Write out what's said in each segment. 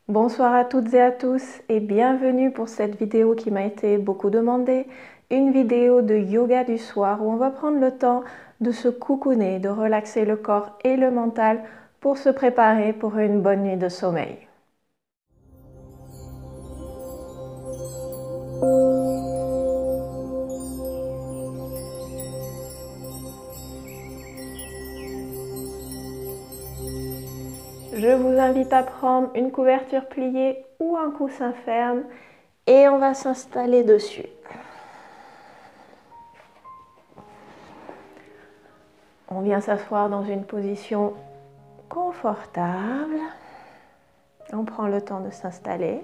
Bonsoir à toutes et à tous et bienvenue pour cette vidéo qui m'a été beaucoup demandée, une vidéo de yoga du soir où on va prendre le temps de se cocooner, de relaxer le corps et le mental pour se préparer pour une bonne nuit de sommeil. Je vous invite à prendre une couverture pliée ou un coussin ferme et on va s'installer dessus. On vient s'asseoir dans une position confortable. On prend le temps de s'installer.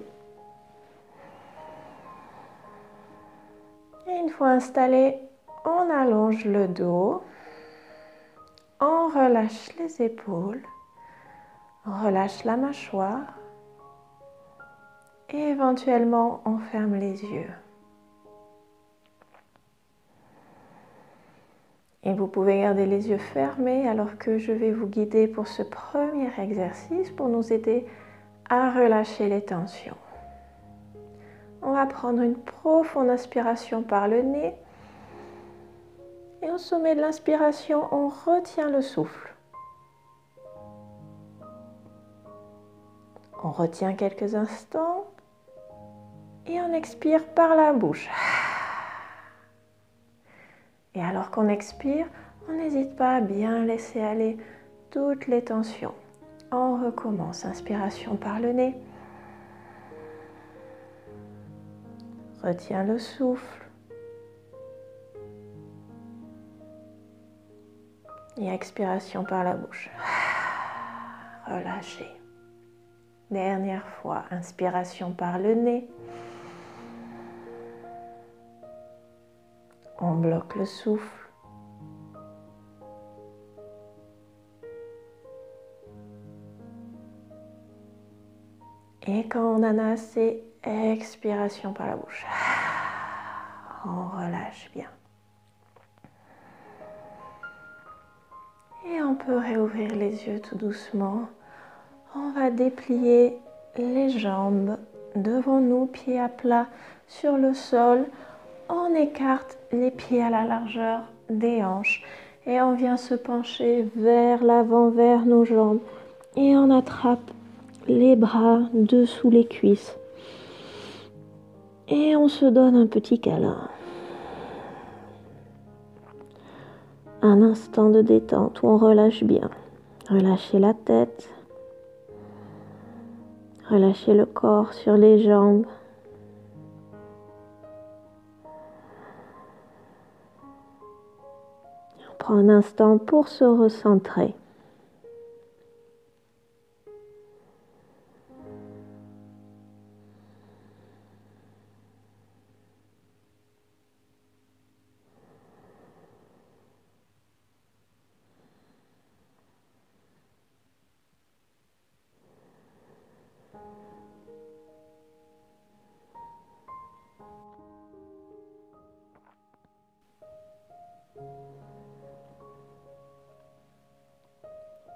Et une fois installé, on allonge le dos. On relâche les épaules. On relâche la mâchoire. Et éventuellement, on ferme les yeux. Et vous pouvez garder les yeux fermés alors que je vais vous guider pour ce premier exercice pour nous aider à relâcher les tensions. On va prendre une profonde inspiration par le nez. Et au sommet de l'inspiration, on retient le souffle. On retient quelques instants et on expire par la bouche. Et alors qu'on expire, on n'hésite pas à bien laisser aller toutes les tensions. On recommence. Inspiration par le nez. Retiens le souffle. Et expiration par la bouche. Relâchez. Dernière fois, inspiration par le nez. On bloque le souffle. Et quand on en a assez, expiration par la bouche. On relâche bien. Et on peut réouvrir les yeux tout doucement. On va déplier les jambes devant nous, pieds à plat sur le sol. On écarte les pieds à la largeur des hanches et on vient se pencher vers l'avant, vers nos jambes. Et on attrape les bras dessous les cuisses. Et on se donne un petit câlin. Un instant de détente où on relâche bien. Relâchez la tête. Relâchez le corps sur les jambes. On prend un instant pour se recentrer.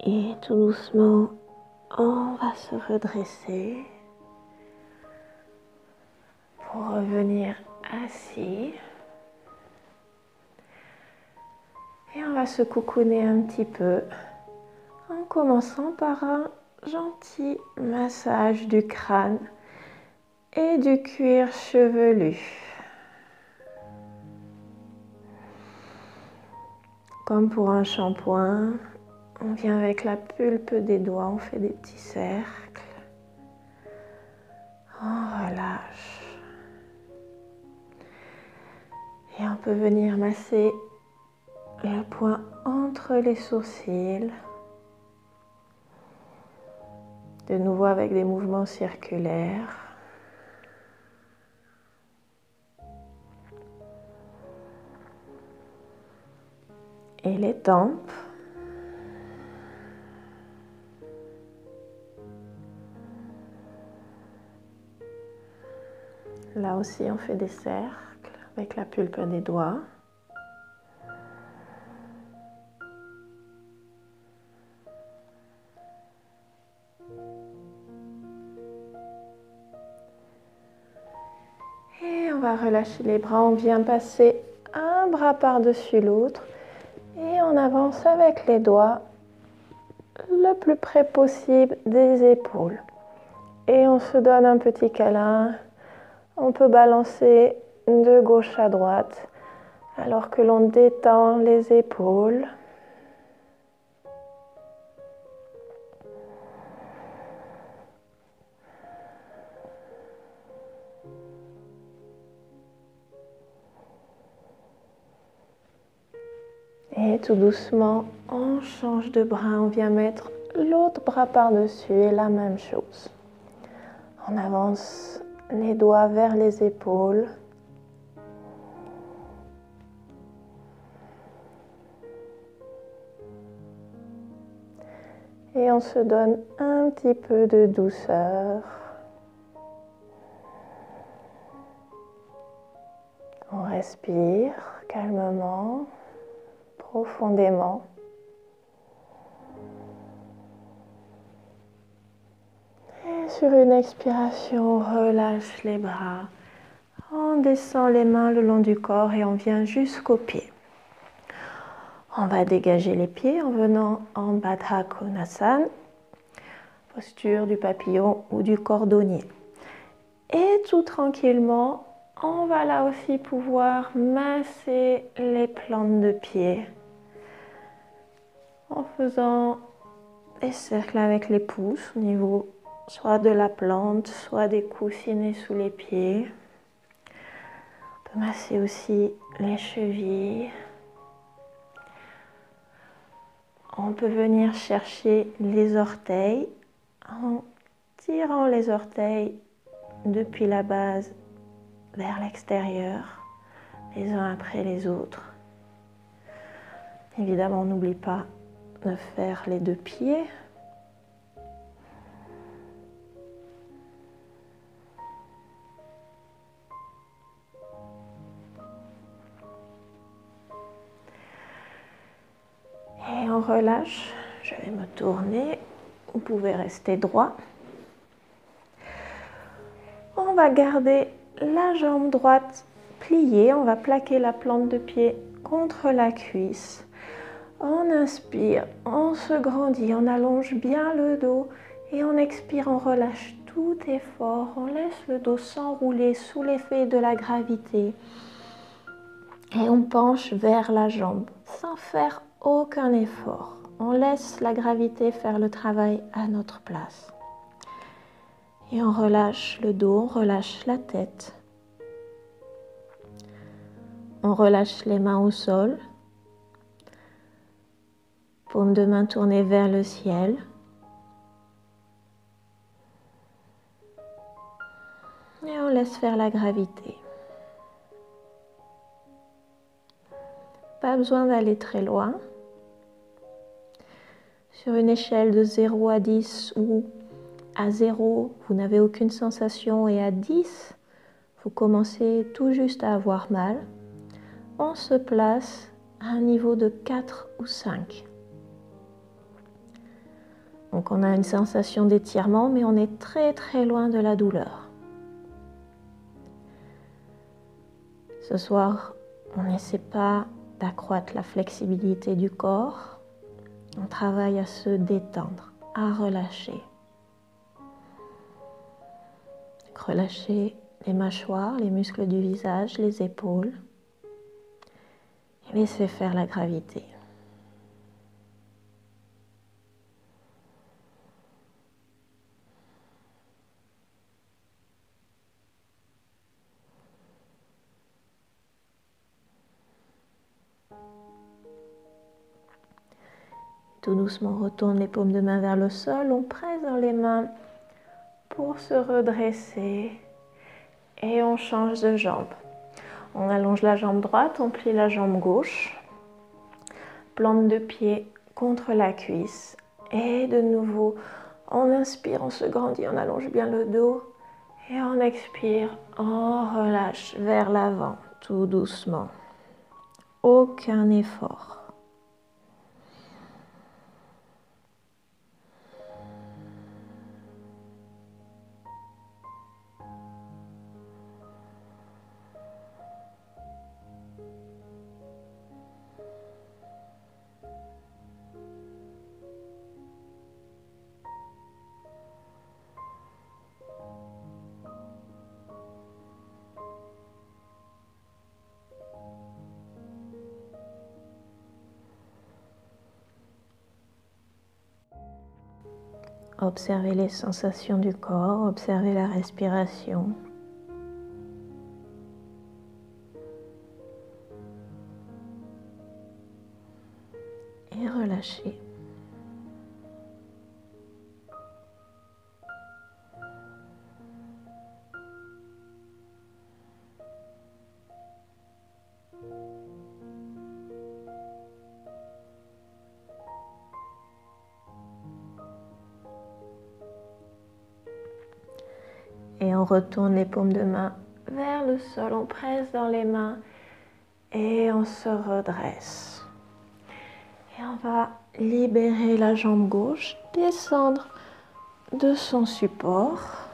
Et tout doucement, on va se redresser pour revenir assis. Et on va se cocooner un petit peu en commençant par un gentil massage du crâne et du cuir chevelu. Comme pour un shampoing, on vient avec la pulpe des doigts, on fait des petits cercles. On relâche. Et on peut venir masser le point entre les sourcils. De nouveau avec des mouvements circulaires. Et les tempes. Là aussi, on fait des cercles avec la pulpe des doigts. on va relâcher les bras, on vient passer un bras par-dessus l'autre et on avance avec les doigts le plus près possible des épaules. Et on se donne un petit câlin. On peut balancer de gauche à droite alors que l'on détend les épaules. Et tout doucement, on change de bras, on vient mettre l'autre bras par-dessus et la même chose. On avance les doigts vers les épaules. Et on se donne un petit peu de douceur. On respire calmement, profondément. Et sur une expiration, on relâche les bras. On descend les mains le long du corps et on vient jusqu'aux pieds. On va dégager les pieds en venant en Baddha Konasana, posture du papillon ou du cordonnier. Et tout tranquillement, on va là aussi pouvoir masser les plantes de pied en faisant des cercles avec les pouces au niveau soit de la plante, soit des coussinets sous les pieds. On peut masser aussi les chevilles. On peut venir chercher les orteils en tirant les orteils depuis la base vers l'extérieur, les uns après les autres. Évidemment, on n'oublie pas de faire les deux pieds. Et on relâche. Je vais me tourner. Vous pouvez rester droit. On va garder la jambe droite pliée. On va plaquer la plante de pied contre la cuisse. On inspire, on se grandit, on allonge bien le dos et on expire, on relâche tout effort. On laisse le dos s'enrouler sous l'effet de la gravité. Et on penche vers la jambe sans faire aucun effort. On laisse la gravité faire le travail à notre place. Et on relâche le dos, on relâche la tête. On relâche les mains au sol. Paume de main tournée vers le ciel. Et on laisse faire la gravité. Pas besoin d'aller très loin. Sur une échelle de 0 à 10 ou à 0, vous n'avez aucune sensation et à 10, vous commencez tout juste à avoir mal. On se place à un niveau de 4 ou 5. Donc on a une sensation d'étirement, mais on est très très loin de la douleur. Ce soir, on n'essaie pas d'accroître la flexibilité du corps. On travaille à se détendre, à relâcher. Relâcher les mâchoires, les muscles du visage, les épaules. Et laisser faire la gravité. Tout doucement, on retourne les paumes de main vers le sol. On presse dans les mains pour se redresser. Et on change de jambe. On allonge la jambe droite, on plie la jambe gauche. Plante de pied contre la cuisse. Et de nouveau, on inspire, on se grandit, on allonge bien le dos. Et on expire, on relâche vers l'avant, tout doucement. Aucun effort. observer les sensations du corps, observer la respiration. Et relâcher. Et on retourne les paumes de main vers le sol, on presse dans les mains et on se redresse. Et on va libérer la jambe gauche, descendre de son support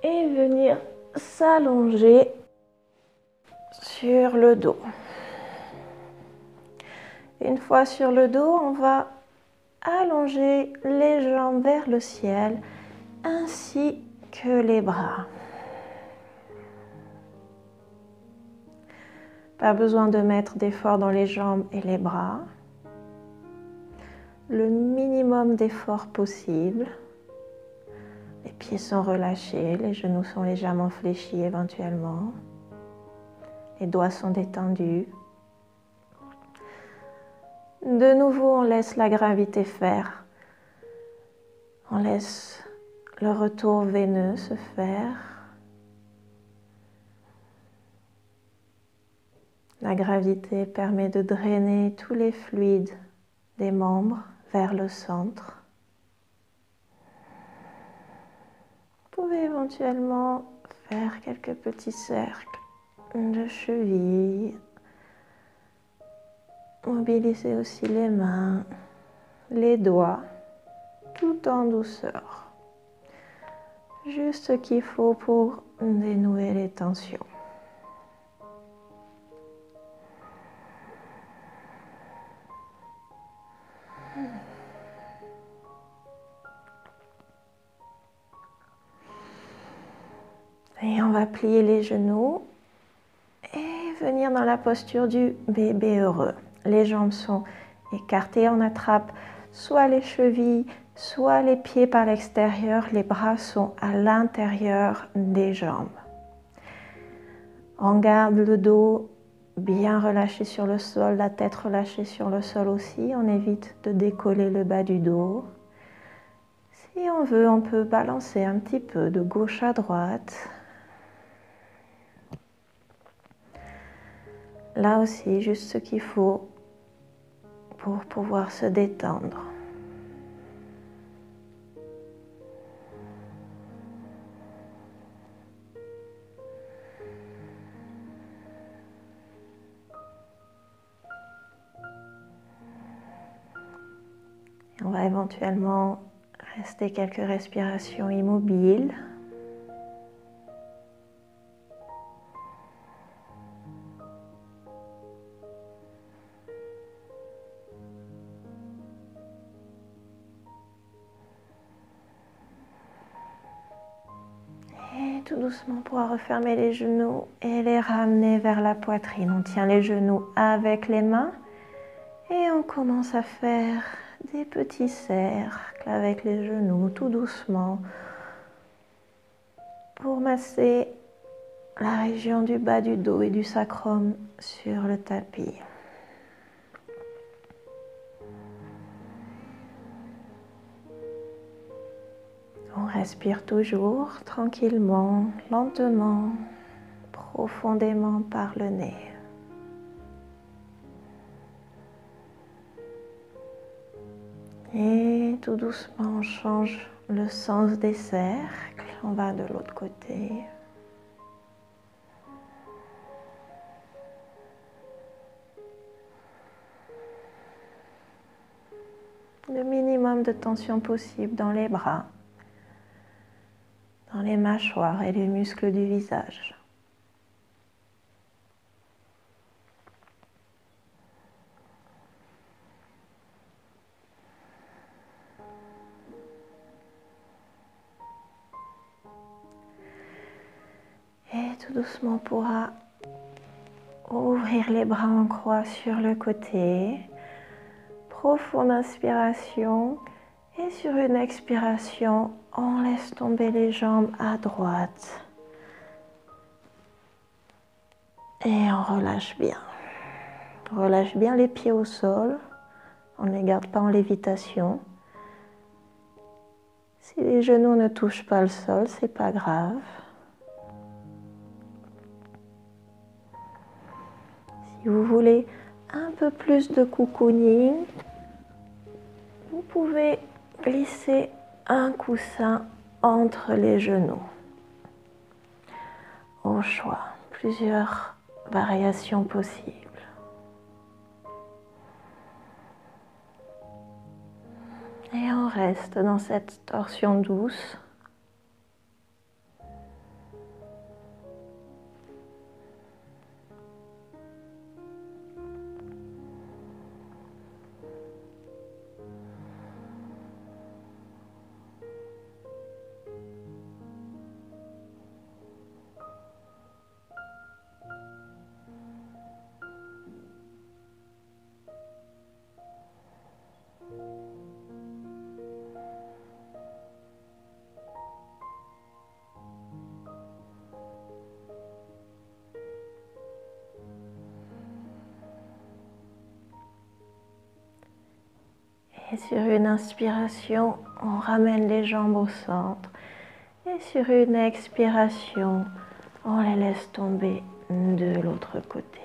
et venir s'allonger sur le dos. Une fois sur le dos, on va allonger les jambes vers le ciel ainsi que les bras. Pas besoin de mettre d'effort dans les jambes et les bras. Le minimum d'effort possible. Les pieds sont relâchés, les genoux sont légèrement fléchis éventuellement. Les doigts sont détendus. De nouveau, on laisse la gravité faire. On laisse le retour veineux se faire. La gravité permet de drainer tous les fluides des membres vers le centre. Vous pouvez éventuellement faire quelques petits cercles de chevilles. Mobilisez aussi les mains, les doigts, tout en douceur. Juste ce qu'il faut pour dénouer les tensions. Et on va plier les genoux et venir dans la posture du bébé heureux. Les jambes sont écartées, on attrape soit les chevilles, soit les pieds par l'extérieur, les bras sont à l'intérieur des jambes. On garde le dos bien relâché sur le sol, la tête relâchée sur le sol aussi, on évite de décoller le bas du dos. Si on veut, on peut balancer un petit peu de gauche à droite. Là aussi, juste ce qu'il faut pour pouvoir se détendre. Et on va éventuellement rester quelques respirations immobiles. Tout doucement, on pourra refermer les genoux et les ramener vers la poitrine. On tient les genoux avec les mains et on commence à faire des petits cercles avec les genoux tout doucement pour masser la région du bas du dos et du sacrum sur le tapis. On respire toujours tranquillement, lentement, profondément par le nez. Et tout doucement, on change le sens des cercles. On va de l'autre côté. Le minimum de tension possible dans les bras, dans les mâchoires et les muscles du visage. Et tout doucement, on pourra ouvrir les bras en croix sur le côté. profonde inspiration. Et sur une expiration, on laisse tomber les jambes à droite. Et on relâche bien. Relâche bien les pieds au sol. On ne les garde pas en lévitation. Si les genoux ne touchent pas le sol, c'est pas grave. Si vous voulez un peu plus de cocooning, vous pouvez glisser un coussin entre les genoux. Au choix, plusieurs variations possibles. Et on reste dans cette torsion douce. Et sur une inspiration, on ramène les jambes au centre. Et sur une expiration, on les laisse tomber de l'autre côté.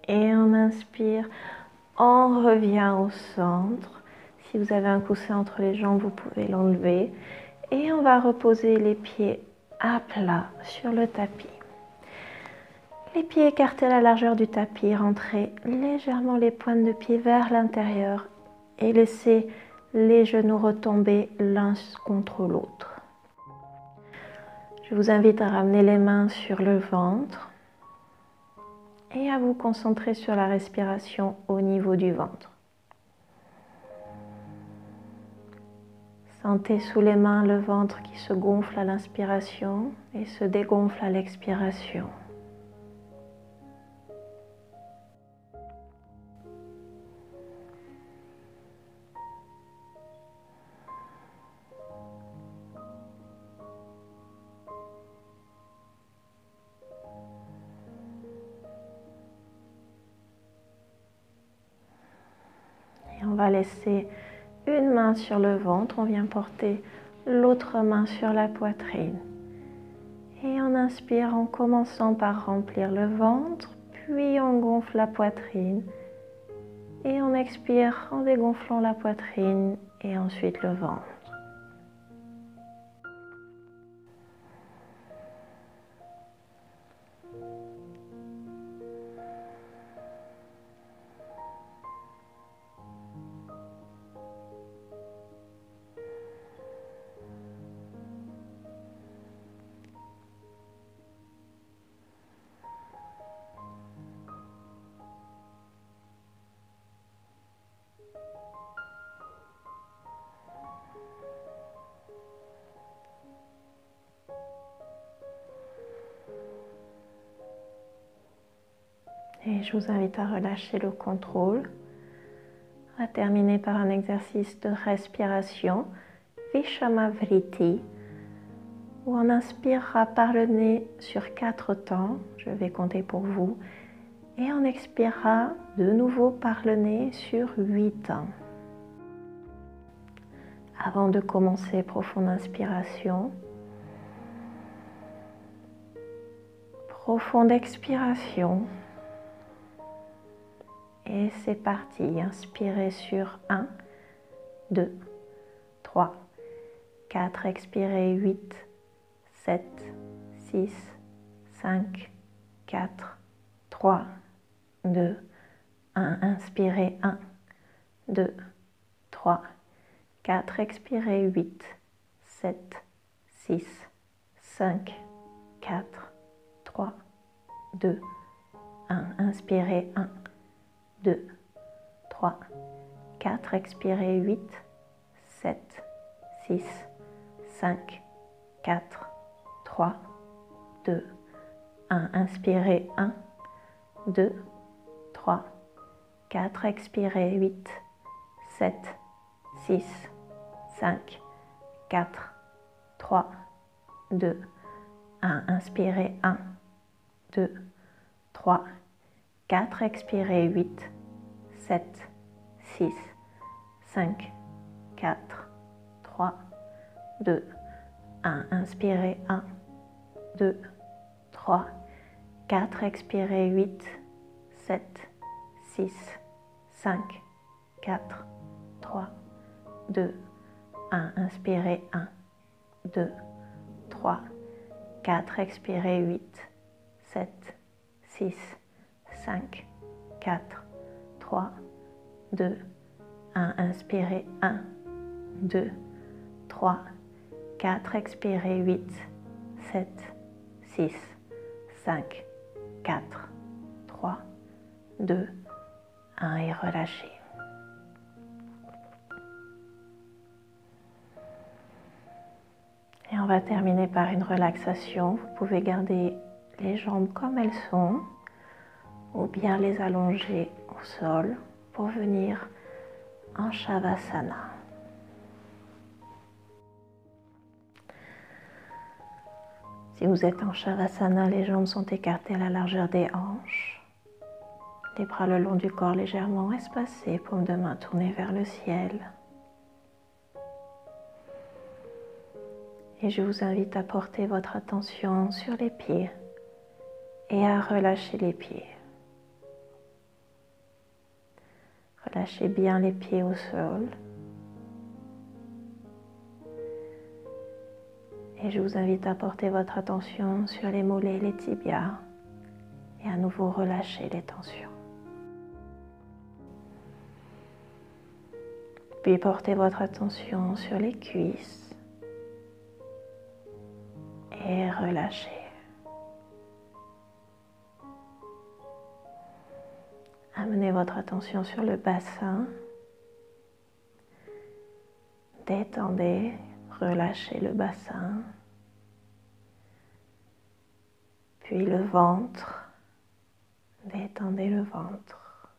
Et on inspire, on revient au centre. Si vous avez un coussin entre les jambes, vous pouvez l'enlever. Et on va reposer les pieds à plat sur le tapis. Les pieds écartés à la largeur du tapis, rentrez légèrement les pointes de pied vers l'intérieur et laissez les genoux retomber l'un contre l'autre. Je vous invite à ramener les mains sur le ventre et à vous concentrer sur la respiration au niveau du ventre. Sentez sous les mains le ventre qui se gonfle à l'inspiration et se dégonfle à l'expiration. Et on va laisser une main sur le ventre, on vient porter l'autre main sur la poitrine. Et on inspire en commençant par remplir le ventre, puis on gonfle la poitrine. Et on expire en dégonflant la poitrine et ensuite le ventre. Et je vous invite à relâcher le contrôle. On va terminer par un exercice de respiration, Vishamavriti, où on inspirera par le nez sur 4 temps. Je vais compter pour vous. Et on expirera de nouveau par le nez sur 8 ans. Avant de commencer, profonde inspiration. Profonde expiration. Et c'est parti. Inspirez sur 1, 2, 3, 4. Expirez 8, 7, 6, 5, 4, 3, 2, 1. Inspirez 1, 2, 3, 4. Expirez 8, 7, 6, 5, 4, 3, 2, 1. Inspirez 1, 2, 3, 4. Expirez 8, 7, 6, 5, 4, 3, 2, 1. Inspirez 1, 2, 3, 4. Expirez 8, 7, 6, 5, 4, 3, 2, 1. Inspirez 1, 2, 3, 4. Expirez 8, 7, 6, 5, 4, 3, 2, 1. Inspirez 1, 2, 3, 4. Expirez 8, 7, 6, 5, 4, 3, 2, 1. Inspirez 1, 2, 3, 4. Expirez 8, 7, 6, 5, 4, 3, 2, 1. Inspirez 1, 2, 3, 4. Expirez 8, 7, 6, 5, 4, 3, 2, 1 et relâchez. Et on va terminer par une relaxation. Vous pouvez garder les jambes comme elles sont ou bien les allonger au sol pour venir en Shavasana. Si vous êtes en Shavasana, les jambes sont écartées à la largeur des hanches. Les bras le long du corps légèrement espacés, paumes de main tournées vers le ciel. Et je vous invite à porter votre attention sur les pieds et à relâcher les pieds. Relâchez bien les pieds au sol. Et je vous invite à porter votre attention sur les mollets et les tibias et à nouveau relâcher les tensions. Puis portez votre attention sur les cuisses et relâchez. Amenez votre attention sur le bassin. Détendez, relâchez le bassin. Puis le ventre. Détendez le ventre.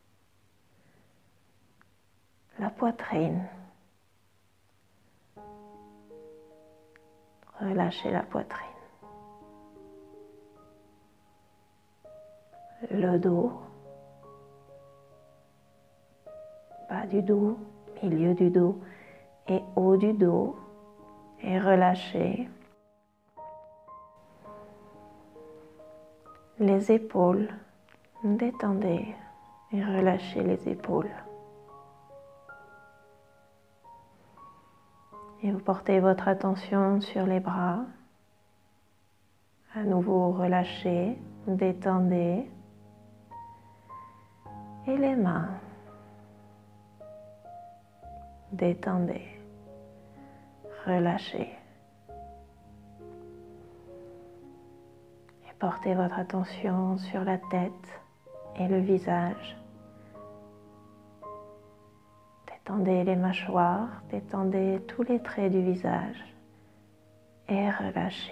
La poitrine. Relâchez la poitrine. Le dos. Bas du dos, milieu du dos et haut du dos. Et relâchez. Les épaules. Détendez et relâchez les épaules. Et vous portez votre attention sur les bras. À nouveau, relâchez, détendez. Et les mains. Détendez, relâchez. Et portez votre attention sur la tête et le visage. Détendez les mâchoires, détendez tous les traits du visage et relâchez.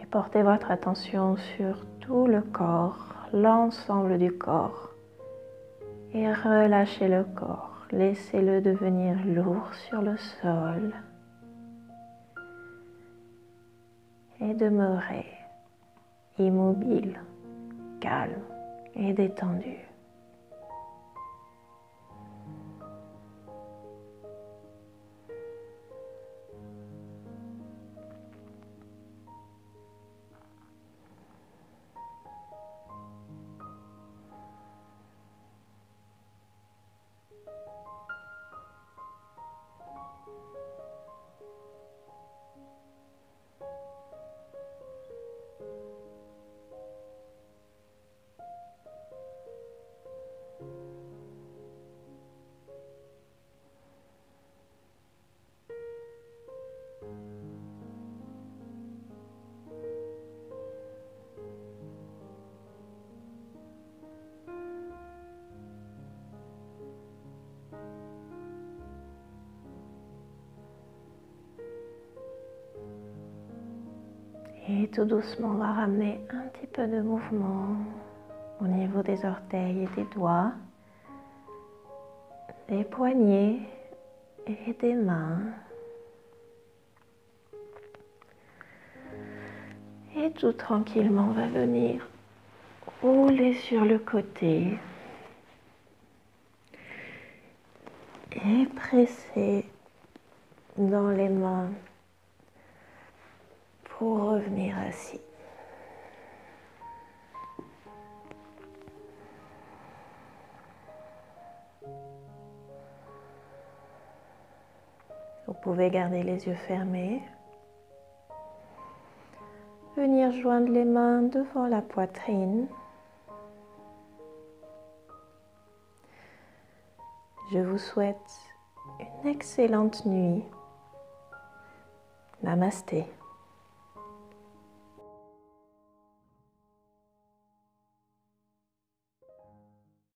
Et portez votre attention sur tout le corps, l'ensemble du corps et relâchez le corps. Laissez-le devenir lourd sur le sol et demeurer immobile, calme et détendu. Et tout doucement, on va ramener un petit peu de mouvement au niveau des orteils et des doigts, des poignets et des mains. Et tout tranquillement, on va venir rouler sur le côté et presser dans les mains pour revenir assis. Vous pouvez garder les yeux fermés. Venir joindre les mains devant la poitrine. Je vous souhaite une excellente nuit. Namasté.